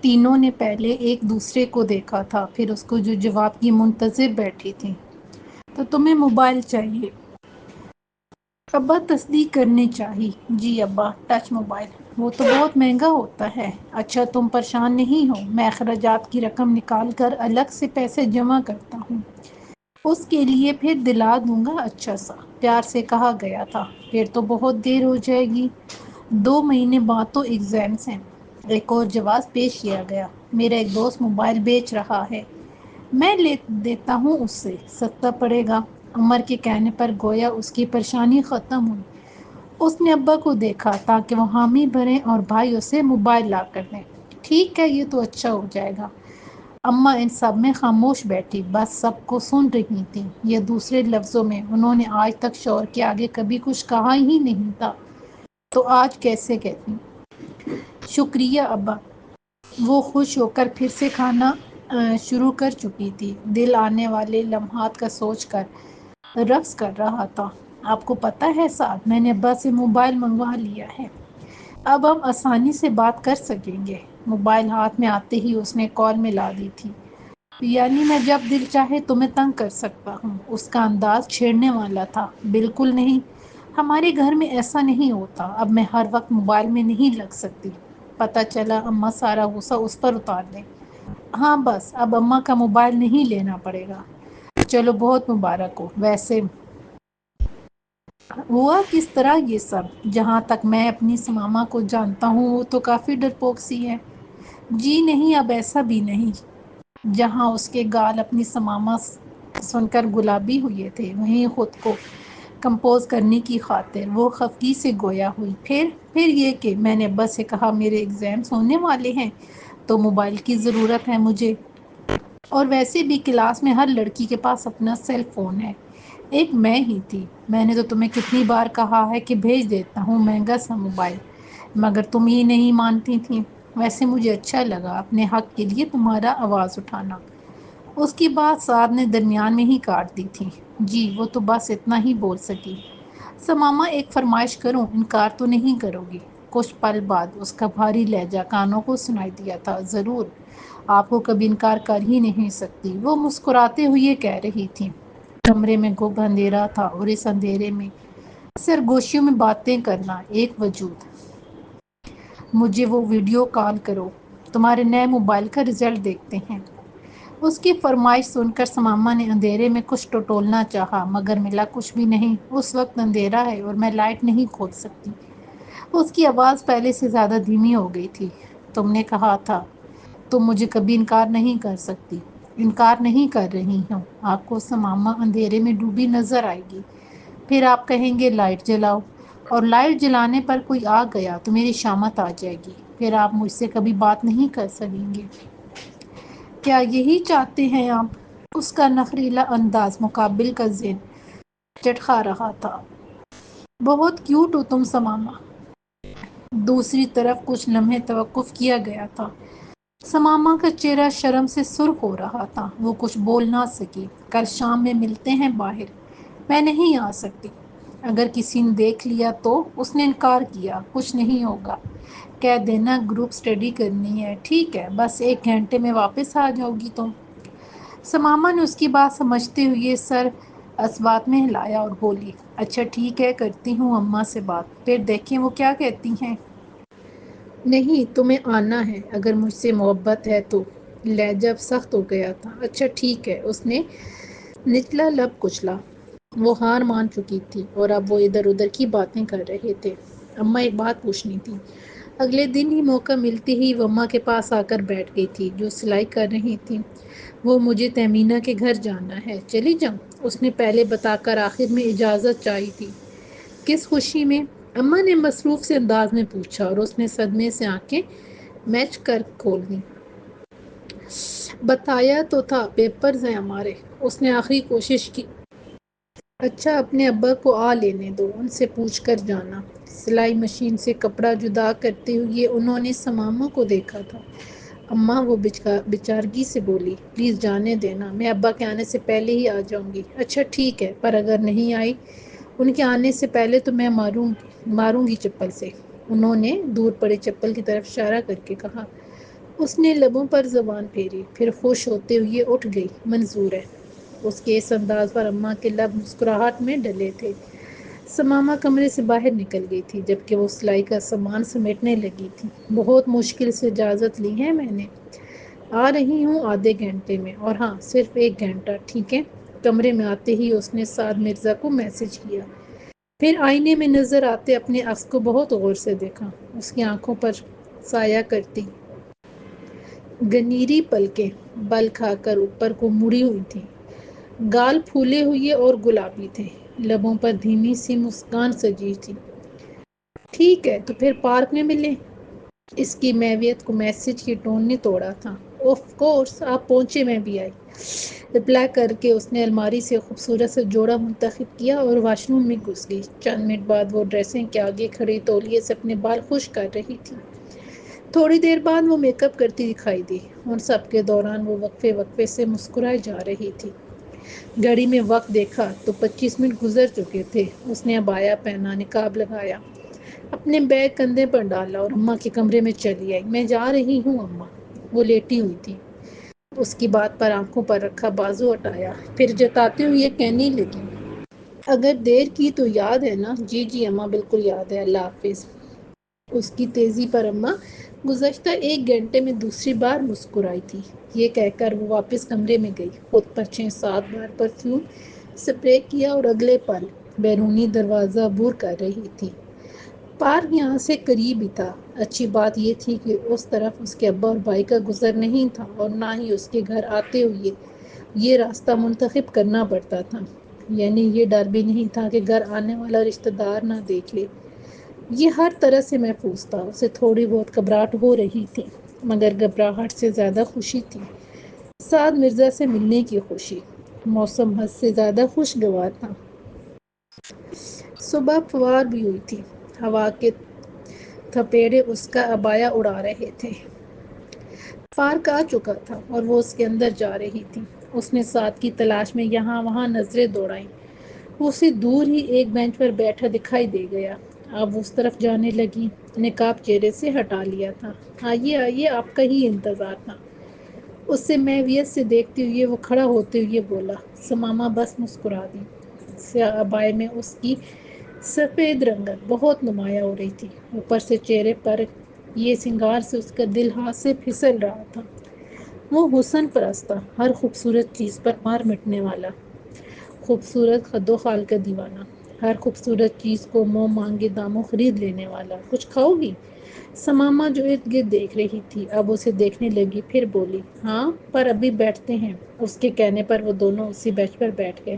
تینوں نے پہلے ایک دوسرے کو دیکھا تھا، پھر اس کو جو جواب کی منتظر بیٹھی تھی۔ تو تمہیں موبائل چاہیے؟ ابا تصدیق کرنے چاہی۔ جی ابا، ٹچ موبائل۔ وہ تو بہت مہنگا ہوتا ہے۔ اچھا تم پریشان نہیں ہو، میں اخراجات کی رقم نکال کر الگ سے پیسے جمع کرتا ہوں، اس کے لیے پھر دلا دوں گا۔ اچھا سا، پیار سے کہا گیا تھا۔ پھر تو بہت دیر ہو جائے گی، 2 مہینے بعد تو ایگزامز ہیں۔ ایک اور جواز پیش کیا گیا۔ میرا ایک دوست موبائل بیچ رہا ہے، میں لے دیتا ہوں اس سے، سستا پڑے گا۔ عمر کے کہنے پر گویا اس کی پریشانی ختم ہوئی۔ اس نے ابا کو دیکھا تاکہ وہ حامی بھریں اور بھائی اسے موبائل لا کر دیں۔ ٹھیک ہے، یہ تو اچھا ہو جائے گا۔ اماں ان سب میں خاموش بیٹھی، بس سب کو سن رہی تھیں۔ یہ دوسرے لفظوں میں انہوں نے آج تک شوہر کے آگے کبھی کچھ کہا ہی نہیں تھا، تو آج کیسے کہتی؟ شکریہ ابا۔ وہ خوش ہو کر پھر سے کھانا شروع کر چکی تھی، دل آنے والے لمحات کا سوچ کر رقص کر رہا تھا۔ آپ کو پتہ ہے صاحب، میں نے ابا سے موبائل منگوا لیا ہے، اب ہم آسانی سے بات کر سکیں گے۔ موبائل ہاتھ میں آتے ہی اس نے کال ملا دی تھی۔ یعنی میں جب دل چاہے تمہیں تنگ کر سکتا ہوں؟ اس کا انداز چھیڑنے والا تھا۔ بالکل نہیں، ہمارے گھر میں ایسا نہیں ہوتا۔ اب میں ہر وقت موبائل میں نہیں لگ سکتی۔ پتہ چلا اماں سارا غصہ اس پر اتار دیں۔ ہاں بس، اب اماں کا موبائل نہیں لینا پڑے گا۔ چلو بہت مبارک ہو۔ ویسے ہوا کس طرح یہ سب؟ جہاں تک میں اپنی سماما کو جانتا ہوں وہ تو کافی ڈرپوک سی ہے۔ جی نہیں، اب ایسا بھی نہیں۔ جہاں اس کے گال اپنی سماما سن کر گلابی ہوئے تھے، وہیں خود کو کمپوز کرنے کی خاطر وہ خفگی سے گویا ہوئی۔ پھر یہ کہ میں نے ابا سے کہا میرے ایگزامز ہونے والے ہیں تو موبائل کی ضرورت ہے مجھے، اور ویسے بھی کلاس میں ہر لڑکی کے پاس اپنا سیل فون ہے، ایک میں ہی تھی۔ میں نے تو تمہیں کتنی بار کہا ہے کہ بھیج دیتا ہوں مہنگا سا موبائل، مگر تم ہی نہیں مانتی تھیں۔ ویسے مجھے اچھا لگا اپنے حق کے لیے تمہارا آواز اٹھانا۔ اس کی بات صاحب نے درمیان میں ہی کاٹ دی تھی۔ جی، وہ تو بس اتنا ہی بول سکی۔ سماما، ایک فرمائش کروں؟ انکار تو نہیں کرو گی؟ کچھ پل بعد اس کا بھاری لہجہ کانوں کو سنائی دیا تھا۔ ضرور، آپ کو کبھی انکار کر ہی نہیں سکتی، وہ مسکراتے ہوئے کہہ رہی تھی۔ کمرے میں گھب اندھیرا تھا اور اس اندھیرے میں سرگوشیوں میں باتیں کرنا ایک وجود۔ مجھے وہ ویڈیو کال کرو، تمہارے نئے موبائل کا رزلٹ دیکھتے ہیں۔ اس کی فرمائش سن کر سماما نے اندھیرے میں کچھ ٹٹولنا چاہا، مگر ملا کچھ بھی نہیں۔ اس وقت اندھیرا ہے اور میں لائٹ نہیں کھول سکتی۔ اس کی آواز پہلے سے زیادہ دھیمی ہو گئی تھی۔ تم نے کہا تھا تم مجھے کبھی انکار نہیں کر سکتی۔ انکار نہیں کر رہی ہوں۔ آپ کو سماما اندھیرے میں ڈوبی نظر آئے گی، پھر آپ کہیں گے لائٹ جلاؤ، اور لائٹ جلانے پر کوئی آ گیا تو میری شامت آ جائے گی، پھر آپ مجھ سے کبھی بات نہیں کر سکیں گے۔ کیا یہی چاہتے ہیں آپ؟ اس کا نخریلا انداز مقابل کا ذہن چٹخا رہا تھا۔ بہت کیوٹ ہو تم سماما۔ دوسری طرف کچھ لمحے توقف کیا گیا تھا۔ سماما کا چہرہ شرم سے سرخ ہو رہا تھا۔ وہ کچھ بول نہ سکی۔ کل شام میں ملتے ہیں باہر۔ میں نہیں آ سکتی۔ اگر کسی نے دیکھ لیا تو؟ اس نے انکار کیا۔ کچھ نہیں ہوگا، کہہ دینا گروپ اسٹڈی کرنی ہے۔ ٹھیک ہے، بس 1 گھنٹے میں واپس آ جاؤ گی تم؟ سماما نے اس کی بات سمجھتے ہوئے سر اسبات میں ہلایا اور بولی، اچھا ٹھیک ہے، کرتی ہوں اماں سے بات، پھر دیکھیں وہ کیا کہتی ہیں۔ نہیں، تمہیں آنا ہے اگر مجھ سے محبت ہے تو۔ لہجہ اب سخت ہو گیا تھا۔ اچھا ٹھیک ہے، اس نے نچلا لب کچلا۔ وہ ہار مان چکی تھی اور اب وہ ادھر ادھر کی باتیں کر رہے تھے۔ اماں ایک بات پوچھنی تھی۔ اگلے دن ہی موقع ملتے ہی وہ اماں کے پاس آ کر بیٹھ گئی تھی جو سلائی کر رہی تھی۔ وہ مجھے تہمینہ کے گھر جانا ہے، چلی جاؤں؟ اس نے پہلے بتا کر آخر میں اجازت چاہی تھی۔ کس خوشی میں؟ اماں نے مصروف سے انداز میں پوچھا اور اس نے صدمے سے آنکھیں میچ کر کھول دیں۔ بتایا تو تھا، پیپرز ہیں ہمارے۔ اس نے آخری کوشش کی۔ اچھا اپنے ابا کو آ لینے دو، ان سے پوچھ کر جانا۔ سلائی مشین سے کپڑا جدا کرتے ہوئے انہوں نے سماما کو دیکھا تھا۔ اماں، وہ بیچارگی سے بولی، پلیز جانے دینا، میں ابا کے آنے سے پہلے ہی آ جاؤں گی۔ اچھا ٹھیک ہے، پر اگر نہیں آئی ان کے آنے سے پہلے تو میں ماروں گی چپل سے۔ انہوں نے دور پڑے چپل کی طرف اشارہ کر کے کہا۔ اس نے لبوں پر زبان پھیری، پھر خوش ہوتے ہوئے اٹھ گئی۔ منظور ہے۔ اس کے اس انداز پر اماں کے لب مسکراہٹ میں ڈلے تھے۔ ثمامہ کمرے سے باہر نکل گئی تھی جبکہ وہ سلائی کا سامان سمیٹنے لگی تھی۔ بہت مشکل سے اجازت لی ہے میں نے۔ آ رہی ہوں آدھے گھنٹے میں، اور ہاں صرف 1 گھنٹہ، ٹھیک ہے؟ کمرے میں آتے ہی اس نے سعد مرزا کو میسج کیا، پھر آئینے میں نظر آتے اپنے عکس کو بہت غور سے دیکھا۔ اس کی آنکھوں پر سایہ کرتی گنیری پلکیں بل کھا کر اوپر کو مڑی ہوئی تھیں۔ گال پھولے ہوئے اور گلابی تھے، لبوں پر دھیمی سی مسکان سجی تھی۔ ٹھیک ہے تو پھر پارک میں ملیں۔ اس کی میویت کو میسج کی ٹون نے توڑا تھا۔ آف کورس، آپ پہنچے میں بھی آئی، رپلائی کر کے اس نے الماری سے خوبصورت سے جوڑا منتخب کیا اور واش روم میں گھس گئی۔ چند منٹ بعد وہ ڈریسنگ کے آگے کھڑی تولیے سے اپنے بال خشک کر رہی تھی۔ تھوڑی دیر بعد وہ میک اپ کرتی دکھائی دی۔ ان سب کے دوران وہ وقفے وقفے سے مسکرائے جا رہی تھی۔ گھڑی میں وقت دیکھا تو 25 منٹ گزر چکے تھے۔ اس نے عبایا پہنا، نقاب لگایا، اپنے بیگ کندھے پر ڈالا اور اماں کے کمرے میں چلی آئی۔ میں جا رہی ہوں اماں۔ وہ لیٹی ہوئی تھی، اس کی بات پر آنکھوں پر رکھا بازو ہٹایا، پھر جتاتے ہوئے کہنے لگی، اگر دیر کی تو یاد ہے نا؟ جی جی اماں، بالکل یاد ہے، اللہ حافظ۔ اس کی تیزی پر اماں گزشتہ 1 گھنٹے میں دوسری بار مسکرائی تھی۔ یہ کہہ کر وہ واپس کمرے میں گئی، خود پر 6-7 بار پرفیوم سپرے کیا اور اگلے پل بیرونی دروازہ عبور کر رہی تھی۔ پارک یہاں سے قریب ہی تھا۔ اچھی بات یہ تھی کہ اس طرف اس کے ابا اور بھائی کا گزر نہیں تھا اور نہ ہی اس کے گھر آتے ہوئے یہ راستہ منتخب کرنا پڑتا تھا، یعنی یہ ڈر بھی نہیں تھا کہ گھر آنے والا رشتہ دار نہ دیکھ لے۔ یہ ہر طرح سے محفوظ تھا۔ اسے تھوڑی بہت گھبراہٹ ہو رہی تھی، مگر گھبراہٹ سے زیادہ خوشی تھی، سعد مرزا سے ملنے کی خوشی۔ موسم حد سے زیادہ خوشگوار تھا۔ صبح فوار بھی ہوئی تھی، ہوا کے تھپیڑے اس کا عبایا اڑا رہے تھے۔ پارک آ چکا تھا اور وہ اس کے اندر جا رہی تھی۔ اس نے سعد کی تلاش میں یہاں وہاں نظریں دوڑائیں۔ وہ اسے دور ہی ایک بینچ پر بیٹھا دکھائی دے گیا۔ اب وہ اس طرف جانے لگی، نقاب چہرے سے ہٹا لیا تھا۔ آئیے آئیے، آپ کا ہی انتظار تھا۔ اس سے میویت سے دیکھتے ہوئے وہ کھڑا ہوتے ہوئے بولا۔ ثمامہ بس مسکرا دی۔ سیاہ عبائے میں اس کی سفید رنگت بہت نمایاں ہو رہی تھی، اوپر سے چہرے پر یہ سنگار سے اس کا دل ہاتھ سے پھسل رہا تھا۔ وہ حسن پرست تھا، ہر خوبصورت چیز پر مار مٹنے والا، خوبصورت خد و خال کا دیوانہ، ہر خوبصورت چیز کو منہ مانگے داموں خرید لینے والا۔ کچھ کھاؤ گی؟ ثمامہ جو ارد گرد دیکھ رہی تھی اب اسے دیکھنے لگی، پھر بولی، ہاں پر ابھی بیٹھتے ہیں۔ اس کے کہنے پر وہ دونوں اسی بینچ پر بیٹھ گئے۔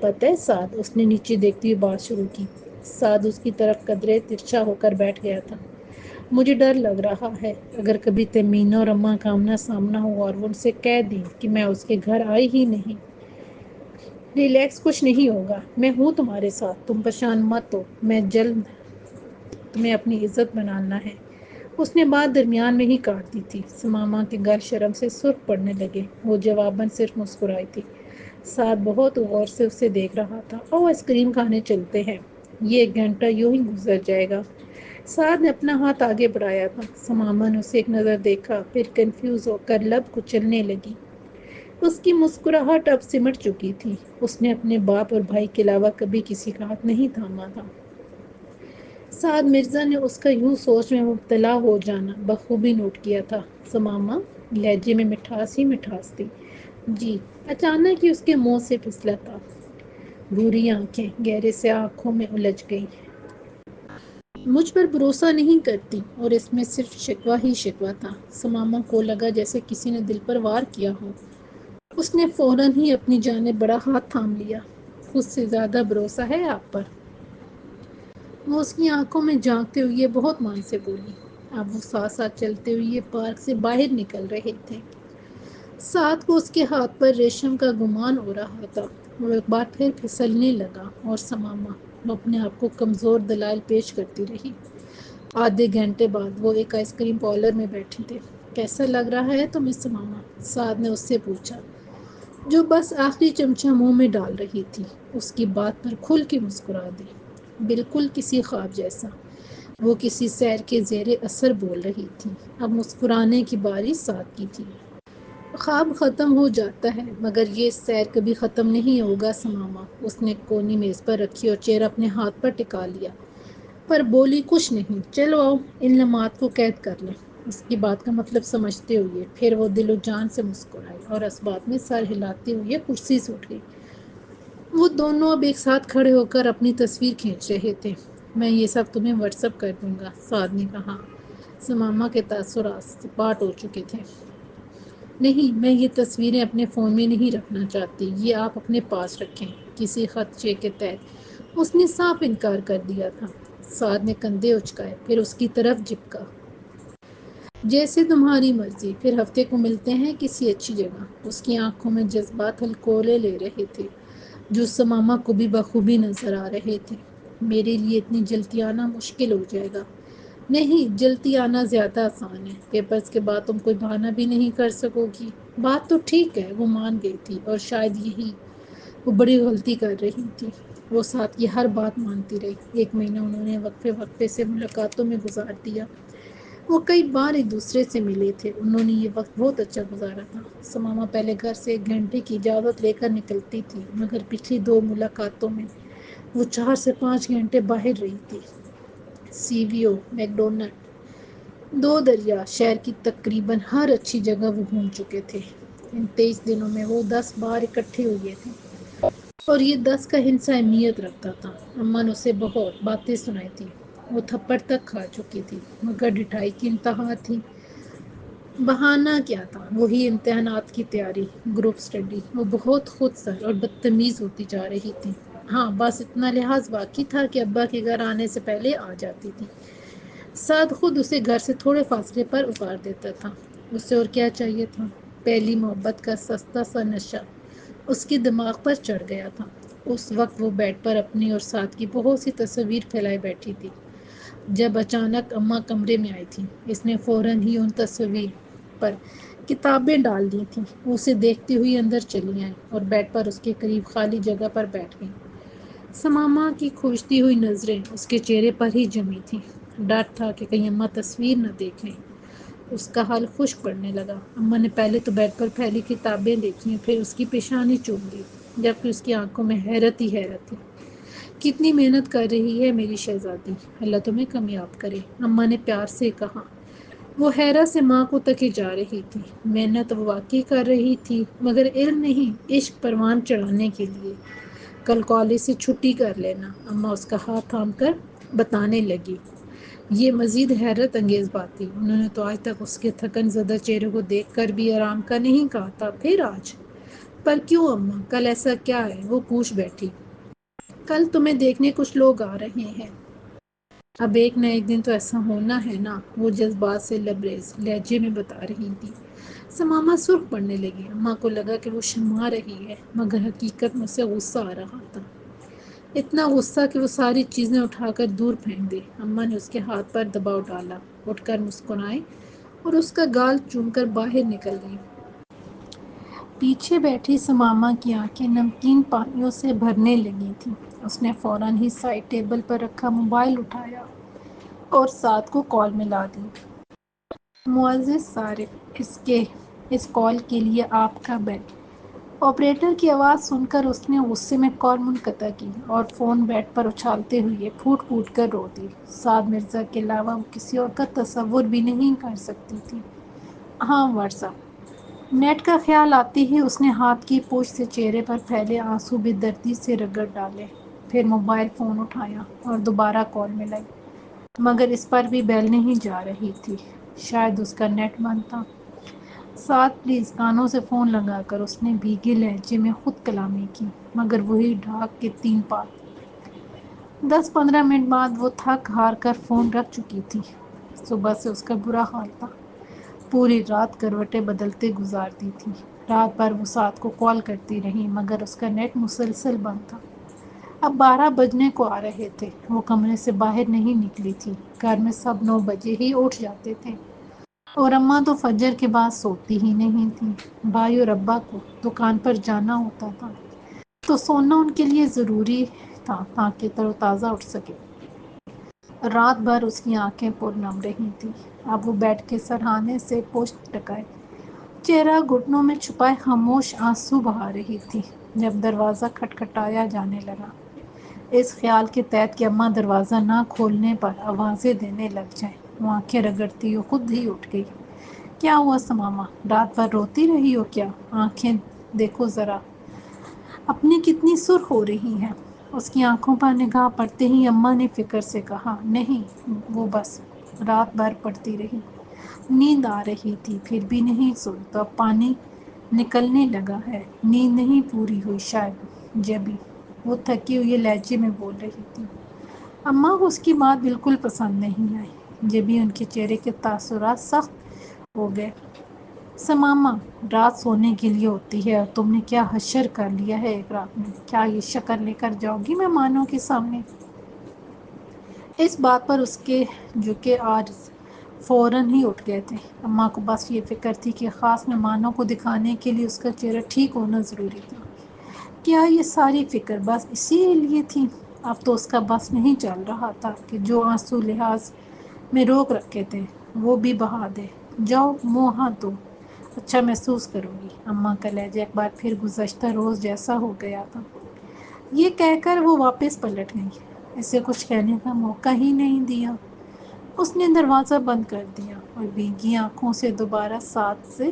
پتہ ہے سعد، اس نے نیچے دیکھتی ہوئی بات شروع کی۔ سعد اس کی طرف قدرے ترچھا ہو کر بیٹھ گیا تھا۔ مجھے ڈر لگ رہا ہے، اگر کبھی تیمینہ اور اماں کا آمنا سامنا ہو اور وہ ان سے کہہ دیں کہ میں اس کے گھر آئی ہی نہیں۔ ریلیکس، کچھ نہیں ہوگا، میں ہوں تمہارے ساتھ، تم پریشان مت ہو، میں جلد تمہیں اپنی عزت بنانا ہے۔ اس نے بات درمیان میں ہی کاٹ دی تھی۔ ثمامہ کے گال شرم سے سرخ پڑنے لگے۔ وہ جواباً صرف مسکرائی تھی۔ سعد بہت غور سے اسے دیکھ رہا تھا۔ آؤ آئس کریم کھانے چلتے ہیں، یہ 1 گھنٹہ یوں ہی گزر جائے گا۔ سعد نے اپنا ہاتھ آگے بڑھایا تھا۔ ثمامہ نے اسے ایک نظر دیکھا، پھر کنفیوز ہو کر لب کچلنے لگی۔ اس کی مسکراہٹ اب سمٹ چکی تھی۔ اس نے اپنے باپ اور بھائی کے علاوہ کبھی کسی کا ہاتھ نہیں تھاما تھا۔ سعد مرزا نے اس کا یوں سوچ میں مبتلا ہو جانا بخوبی نوٹ کیا تھا۔ ثمامہ لہجے میں مٹھاس ہی مٹھاس تھی۔ جی، اچانک ہی اس کے منہ سے پھسلا تھا۔ بھوری آنکھیں گہرے سے آنکھوں میں الجھ گئیں۔ مجھ پر بھروسہ نہیں کرتی، اور اس میں صرف شکوہ ہی شکوہ تھا۔ ثمامہ کو لگا جیسے کسی نے دل پر وار کیا ہو۔ اس نے فوراً ہی اپنی جانب بڑا ہاتھ تھام لیا۔ خود سے زیادہ بھروسہ ہے آپ پر؟ وہ اس کی آنکھوں میں جھانکتے ہوئے بہت مان سے بولی۔ اب وہ ساتھ ساتھ چلتے ہوئے پارک سے باہر نکل رہے تھے۔ سعد کو اس کے ہاتھ پر ریشم کا گمان ہو رہا تھا۔ وہ ایک بار پھر پھسلنے لگا اور ثمامہ وہ اپنے آپ کو کمزور دلائل پیش کرتی رہی۔ آدھے گھنٹے بعد وہ ایک آئس کریم پارلر میں بیٹھے تھے۔ کیسا لگ رہا ہے تمہیں ثمامہ؟ سعد نے اس سے پوچھا، جو بس آخری چمچہ منہ میں ڈال رہی تھی۔ اس کی بات پر کھل کے مسکرا دی۔ بالکل کسی خواب جیسا۔ وہ کسی سیر کے زیر اثر بول رہی تھی۔ اب مسکرانے کی باری سعد کی تھی۔ خواب ختم ہو جاتا ہے مگر یہ سیر کبھی ختم نہیں ہوگا سماما۔ اس نے کونی میز پر رکھی اور چہرہ اپنے ہاتھ پر ٹکا لیا، پر بولی کچھ نہیں۔ چلو آؤ ان لمحات کو قید کر لیں۔ اس کی بات کا مطلب سمجھتے ہوئے پھر وہ دل و جان سے مسکرائی اور اسباب میں سر ہلاتے ہوئے کرسی سے اٹھ گئی۔ وہ دونوں اب ایک ساتھ کھڑے ہو کر اپنی تصویر کھینچ رہے تھے۔ میں یہ سب تمہیں واٹس ایپ کر دوں گا، سعد نے کہا۔ سماما کے تاثرات سپاٹ ہو چکے تھے۔ نہیں، میں یہ تصویریں اپنے فون میں نہیں رکھنا چاہتی، یہ آپ اپنے پاس رکھیں، کسی خدشے کے تحت اس نے صاف انکار کر دیا تھا۔ سعد نے کندھے اچکائے، پھر اس کی طرف جھکا۔ جیسے تمہاری مرضی، پھر ہفتے کو ملتے ہیں کسی اچھی جگہ۔ اس کی آنکھوں میں جذبات ہلکولے لے رہے تھے جو سماما کو بھی بخوبی نظر آ رہے تھے۔ میرے لیے اتنی جلدی آنا مشکل ہو جائے گا۔ نہیں، جلدی آنا زیادہ آسان ہے، پیپرز کے بعد تم کوئی بہانہ بھی نہیں کر سکو گی۔ بات تو ٹھیک ہے، وہ مان گئی تھی، اور شاید یہی وہ بڑی غلطی کر رہی تھی۔ وہ ساتھ کی ہر بات مانتی رہی۔ ایک مہینہ انہوں نے وقفے وقفے سے ملاقاتوں میں گزار دیا۔ وہ کئی بار ایک دوسرے سے ملے تھے۔ انہوں نے یہ وقت بہت اچھا گزارا تھا۔ سماما پہلے گھر سے 1 گھنٹے کی اجازت لے کر نکلتی تھی، مگر پچھلی 2 ملاقاتوں میں وہ 4 سے 5 گھنٹے باہر رہی تھی۔ سی وی او، میک ڈونلڈ، 2 دریا، شہر کی تقریباً ہر اچھی جگہ وہ گھوم چکے تھے۔ ان 23 دنوں میں وہ 10 بار اکٹھے ہوئے تھے، اور یہ 10 کا ہندسہ اہمیت رکھتا تھا۔ اماں نے اسے بہت باتیں سنائی تھی۔ وہ تھپڑ تک کھا چکی تھی، مگر ڈٹھائی کی انتہا تھی۔ بہانہ کیا تھا؟ وہی امتحانات کی تیاری، گروپ اسٹڈی۔ وہ بہت خود سر اور بدتمیز ہوتی جا رہی تھی۔ ہاں، بس اتنا لحاظ باقی تھا کہ ابا کے گھر آنے سے پہلے آ جاتی تھی۔ سعد خود اسے گھر سے تھوڑے فاصلے پر اتار دیتا تھا۔ اسے اور کیا چاہیے تھا؟ پہلی محبت کا سستا سا نشہ اس کے دماغ پر چڑھ گیا تھا۔ اس وقت وہ بیڈ پر اپنی اور سعد کی بہت سی تصاویر پھیلائے بیٹھی تھی۔ جب اچانک اماں کمرے میں آئی تھی، اس نے فوراً ہی ان تصاویر پر کتابیں ڈال دی تھیں۔ وہ اسے دیکھتی ہوئی اندر چلی آئیں اور بیڈ پر اس کے قریب خالی جگہ پر بیٹھ گئیں۔ سماما کی کھوجتی ہوئی نظریں اس کے چہرے پر ہی جمی تھیں۔ ڈر تھا کہ کہیں اماں تصویر نہ دیکھ لیں۔ اس کا حال خشک پڑنے لگا۔ اماں نے پہلے تو بیڈ پر پھیلی کتابیں دیکھیں، پھر اس کی پیشانی چوم لی، جبکہ اس کی آنکھوں میں حیرت ہی حیرت تھی۔ کتنی محنت کر رہی ہے میری شہزادی، اللہ تمہیں کامیاب کرے، اماں نے پیار سے کہا۔ وہ حیرت سے ماں کو تکے جا رہی تھی۔ محنت وہ واقعی کر رہی تھی، مگر علم نہیں، عشق پروان چڑھانے کے لیے۔ کل کالج سے چھٹی کر لینا، اماں اس کا ہاتھ تھام کر بتانے لگی۔ یہ مزید حیرت انگیز بات تھی۔ انہوں نے تو آج تک اس کے تھکن زدہ چہرے کو دیکھ کر بھی آرام کا نہیں کہا تھا، پھر آج؟ پر کیوں اماں، کل ایسا کیا ہے؟ وہ پوچھ بیٹھی۔ کل تمہیں دیکھنے کچھ لوگ آ رہے ہیں۔ اب ایک نہ ایک دن تو ایسا ہونا ہے نا، وہ جذبات سے لبریز لہجے میں بتا رہی تھی۔ سماما سرخ پڑنے لگی۔ اماں کو لگا کہ وہ شرما رہی ہے، مگر حقیقت میں اسے غصہ آ رہا تھا۔ اتنا غصہ کہ وہ ساری چیزیں اٹھا کر دور پھینک دے۔ اماں نے اس کے ہاتھ پر دباؤ ڈالا، اٹھ کر مسکرائی اور اس کا گال چوم کر باہر نکل گئی۔ پیچھے بیٹھی سماما کی آنکھیں نمکین پانیوں سے بھرنے لگی تھیں۔ اس نے فوراً ہی سائڈ ٹیبل پر رکھا موبائل اٹھایا اور سعد کو کال ملا دی۔ معزز صارف، اس کال کے لیے آپ کا بل۔ آپریٹر کی آواز سن کر اس نے غصے میں کال منقطع کی اور فون بیڈ پر اچھالتے ہوئے پھوٹ پھوٹ کر رو دی۔ سعد مرزا کے علاوہ وہ کسی اور کا تصور بھی نہیں کر سکتی تھی۔ ہاں، واٹس ایپ۔ نیٹ کا خیال آتے ہی اس نے ہاتھ کی پوچھ سے چہرے پر پھیلے آنسو بے دردی سے رگڑ ڈالے۔ پھر موبائل فون اٹھایا اور دوبارہ کال ملائی، مگر اس پر بھی بیل نہیں جا رہی تھی۔ شاید اس کا نیٹ بند تھا۔ سعد پلیز، کانوں سے فون لگا کر اس نے بھیگے لہجے میں خود کلامی کی، مگر وہی ڈھاک کے 3 پات۔ 10-15 منٹ بعد وہ تھک ہار کر فون رکھ چکی تھی۔ صبح سے اس کا برا حال تھا۔ پوری رات کروٹیں بدلتے گزارتی تھی۔ رات بھر وہ سعد کو کال کرتی رہی، مگر اس کا نیٹ مسلسل بند تھا۔ اب 12 بجنے کو آ رہے تھے۔ وہ کمرے سے باہر نہیں نکلی تھی۔ گھر میں سب 9 بجے ہی اٹھ جاتے تھے، اور اماں تو فجر کے بعد سوتی ہی نہیں تھی۔ بھائی اور ابا کو دکان پر جانا ہوتا تھا، تو سونا ان کے لیے ضروری تھا تاکہ تر و تازہ اٹھ سکے۔ رات بھر اس کی آنکھیں پرنم رہی تھیں۔ اب وہ بیٹھ کے سرہانے سے پوچھ ٹکائے، چہرہ گھٹنوں میں چھپائے خاموش آنسو بہا رہی تھی جب دروازہ کھٹکھٹایا جانے لگا، اس خیال کے تحت کہ اماں دروازہ نہ کھولنے پر آوازیں دینے لگ جائیں۔ وہ آنکھیں رگڑتی ہوئی خود ہی اٹھ گئی۔ کیا ہوا ثمامہ، رات بھر روتی رہی ہو کیا؟ آنکھیں دیکھو ذرا، اپنی کتنی سرخ ہو رہی ہیں۔ اس کی آنکھوں پر نگاہ پڑتے ہی اماں نے فکر سے کہا، نہیں، وہ بس رات بھر پڑتی رہی، نیند آ رہی تھی پھر بھی نہیں سوئی تو اب پانی نکلنے لگا ہے، نیند نہیں پوری ہوئی شاید جبھی۔ وہ تھکی ہوئی لہجے میں بول رہی تھی۔ اماں کو اس کی بات بالکل پسند نہیں آئی، جبھی ان کے چہرے کے تاثرات سخت ہو گئے۔ ثمامہ، رات سونے کے لیے ہوتی ہے اور تم نے کیا حشر کر لیا ہے ایک رات میں، کیا یہ شکل لے کر جاؤ گی مہمانوں کے سامنے؟ اس بات پر اس کے جھکے عارض فوراً ہی اٹھ گئے تھے۔ اماں کو بس یہ فکر تھی کہ خاص مہمانوں کو دکھانے کے لیے اس کا چہرہ ٹھیک ہونا ضروری تھا۔ کیا یہ ساری فکر بس اسی لیے تھی؟ اب تو اس کا بس نہیں چل رہا تھا کہ جو آنسو لحاظ میں روک رکھے تھے وہ بھی بہا دے۔ جاؤ منہ ہاتھ دھو، اچھا محسوس کرو گی۔ اماں کا لہجہ ایک بار پھر گزشتہ روز جیسا ہو گیا تھا۔ یہ کہہ کر وہ واپس پلٹ گئی، اسے کچھ کہنے کا موقع ہی نہیں دیا۔ اس نے دروازہ بند کر دیا اور بھیگی آنکھوں سے دوبارہ ساتھ سے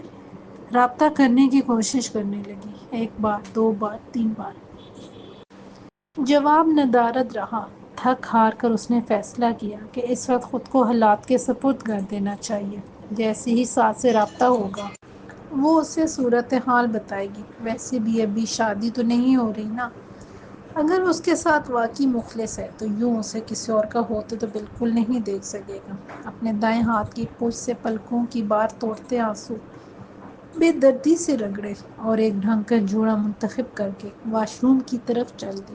رابطہ کرنے کی کوشش کرنے لگی۔ ایک بار، دو بار، تین بار، جواب ندارد رہا۔ تھک ہار کر اس نے فیصلہ کیا کہ اس وقت خود کو حالات کے سپرد کر دینا چاہیے۔ جیسے ہی ساتھ سے رابطہ ہوگا وہ اسے صورتحال بتائے گی۔ ویسے بھی ابھی شادی تو نہیں ہو رہی نا۔ اگر اس کے ساتھ واقعی مخلص ہے تو یوں اسے کسی اور کا ہوتے تو بالکل نہیں دیکھ سکے گا۔ اپنے دائیں ہاتھ کی پوچھ سے پلکوں کی بار توڑتے آنسو بے دردی سے رگڑے اور ایک ڈھنگ کا جوڑا منتخب کر کے واش روم کی طرف چل دی۔